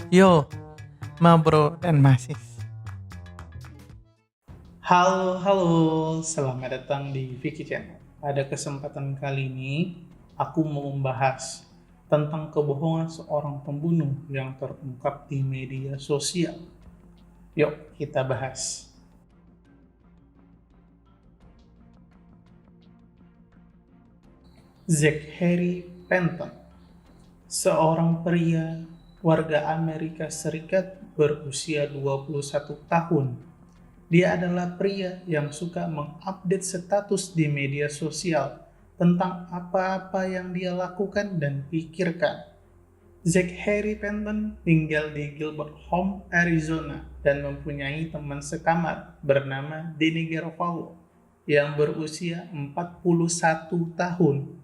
Yo, Ma Bro dan Masis. Halo, halo, selamat datang di Vicky Channel. Pada kesempatan kali ini, aku mau membahas tentang kebohongan seorang pembunuh yang terungkap di media sosial. Yuk, kita bahas. Zachary Penton, seorang pria warga Amerika Serikat berusia 21 tahun. Dia adalah pria yang suka mengupdate status di media sosial tentang apa-apa yang dia lakukan dan pikirkan. Zachary Penton tinggal di Gilbert Home, Arizona, dan mempunyai teman sekamar bernama Danny Garofalo yang berusia 41 tahun.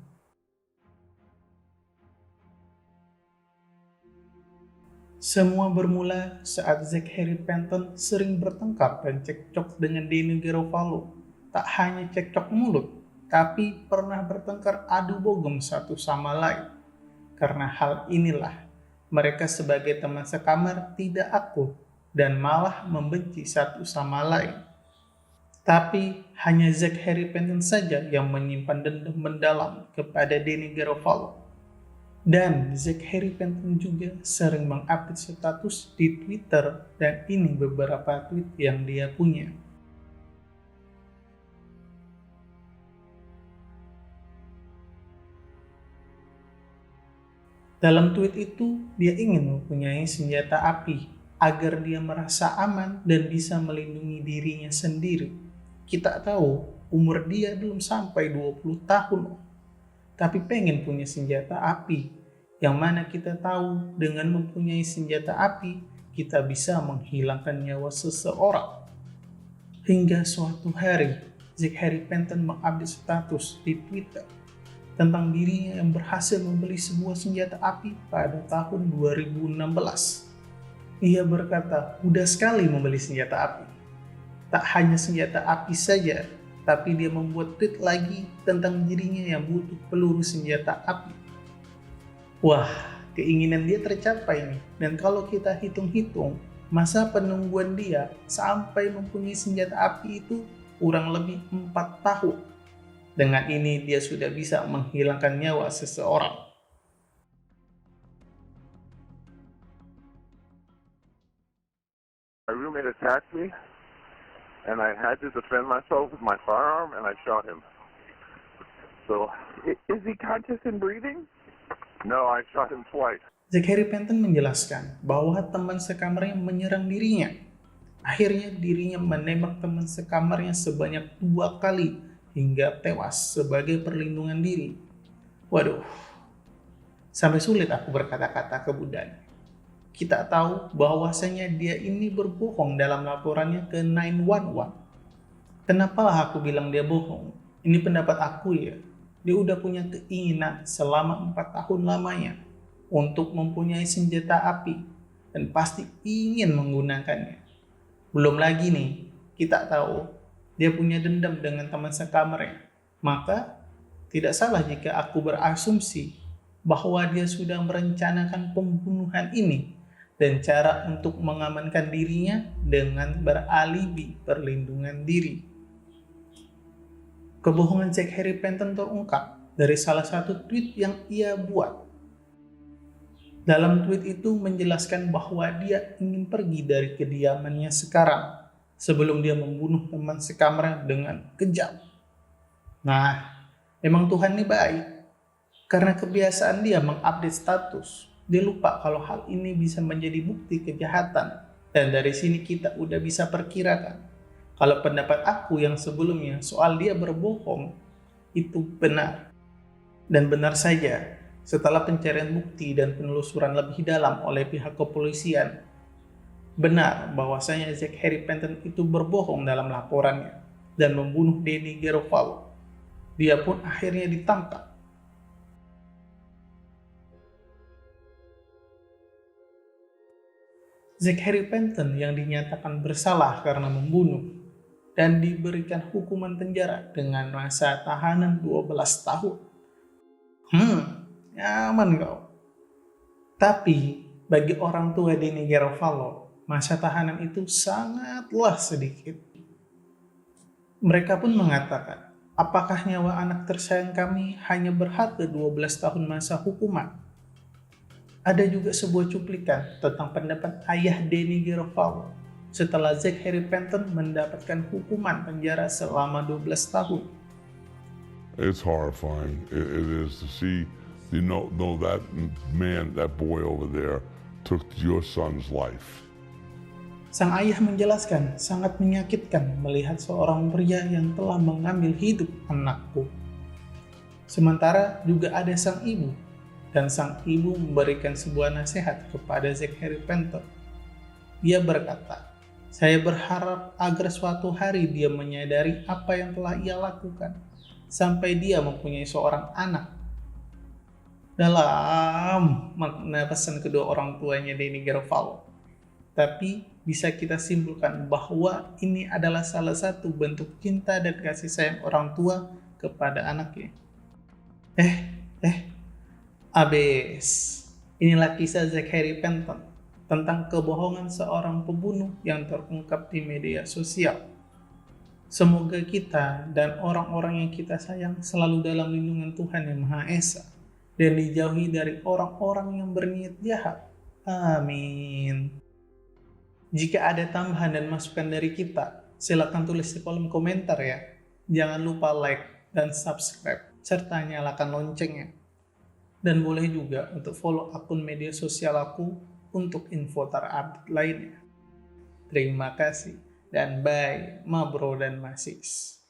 Semua bermula saat Zachary Penton sering bertengkar dan cekcok dengan Danny Garofalo. Tak hanya cekcok mulut, tapi pernah bertengkar adu bogem satu sama lain. Karena hal inilah, mereka sebagai teman sekamar tidak akur dan malah membenci satu sama lain. Tapi hanya Zachary Penton saja yang menyimpan dendam mendalam kepada Danny Garofalo. Dan Zachary Penton juga sering mengupdate status di Twitter, dan ini beberapa tweet yang dia punya. Dalam tweet itu, dia ingin mempunyai senjata api agar dia merasa aman dan bisa melindungi dirinya sendiri. Kita tahu umur dia belum sampai 20 tahun, tapi pengen punya senjata api, yang mana kita tahu dengan mempunyai senjata api, kita bisa menghilangkan nyawa seseorang. Hingga suatu hari, Zachary Penton mengupdate status di Twitter tentang dirinya yang berhasil membeli sebuah senjata api pada tahun 2016. Ia berkata, mudah sekali membeli senjata api. Tak hanya senjata api saja, tapi dia membuat tweet lagi tentang dirinya yang butuh peluru senjata api. Wah, keinginan dia tercapai nih. Dan kalau kita hitung-hitung, masa penungguan dia sampai mempunyai senjata api itu kurang lebih 4 tahun. Dengan ini dia sudah bisa menghilangkan nyawa seseorang. My roommate attacked me, and I had to defend myself with my firearm, and I shot him. So, Is he conscious and breathing? no, I shot him twice. Zachary Penton menjelaskan bahwa teman sekamarnya menyerang dirinya. Akhirnya dirinya menembak teman sekamarnya sebanyak 2 kali hingga tewas sebagai perlindungan diri. Waduh, sampai sulit aku berkata-kata ke Budan. Kita tahu bahwasanya dia ini berbohong dalam laporannya ke 911. Kenapalah aku bilang dia bohong? Ini pendapat aku ya. Dia udah punya keinginan selama 4 tahun lamanya untuk mempunyai senjata api dan pasti ingin menggunakannya. Belum lagi nih, kita tahu dia punya dendam dengan teman sekamarnya. Maka tidak salah jika aku berasumsi bahwa dia sudah merencanakan pembunuhan ini dan cara untuk mengamankan dirinya dengan beralibi perlindungan diri. Kebohongan Zachary Penton terungkap dari salah satu tweet yang ia buat. Dalam tweet itu menjelaskan bahwa dia ingin pergi dari kediamannya sekarang sebelum dia membunuh teman sekamarnya dengan kejam. Nah, memang Tuhan ini baik. Karena kebiasaan dia mengupdate status, dia lupa kalau hal ini bisa menjadi bukti kejahatan. Dan dari sini kita udah bisa perkirakan kalau pendapat aku yang sebelumnya soal dia berbohong itu benar. Dan benar saja, setelah pencarian bukti dan penelusuran lebih dalam oleh pihak kepolisian, benar bahwasanya Zachary Penton itu berbohong dalam laporannya dan membunuh Danny Garofalo. Dia pun akhirnya ditangkap. Zachary Penton yang dinyatakan bersalah karena membunuh dan diberikan hukuman penjara dengan masa tahanan 12 tahun. Nyaman kau. Tapi Bagi orang tua Denny Garofalo, masa tahanan itu sangatlah sedikit. Mereka pun mengatakan, apakah nyawa anak tersayang kami hanya berharga 12 tahun masa hukuman? Ada juga sebuah cuplikan tentang pendapat ayah Denny Garofalo setelah Zachary Penton mendapatkan hukuman penjara selama 12 tahun. It's horrifying. It is to see, that man, that boy over there, took your son's life. Sang ayah menjelaskan, sangat menyakitkan melihat seorang pria yang telah mengambil hidup anakku. Sementara juga ada sang ibu, dan sang ibu memberikan sebuah nasihat kepada Zachary Penton. Dia berkata, saya berharap agar suatu hari dia menyadari apa yang telah ia lakukan, sampai dia mempunyai seorang anak. Dalam makna pesan kedua orang tuanya Denny Garofalo. Tapi bisa kita simpulkan bahwa ini adalah salah satu bentuk cinta dan kasih sayang orang tua kepada anaknya. Abes. Inilah kisah Zachary Penton tentang kebohongan seorang pembunuh yang terungkap di media sosial. Semoga kita dan orang-orang yang kita sayang selalu dalam lindungan Tuhan Yang Maha Esa dan dijauhi dari orang-orang yang berniat jahat. Amin. Jika ada tambahan dan masukan dari kita, silakan tulis di kolom komentar ya. Jangan lupa like dan subscribe, serta nyalakan loncengnya. Dan boleh juga untuk follow akun media sosial aku untuk info terupdate lainnya. Terima kasih, dan bye, ma bro dan ma sis.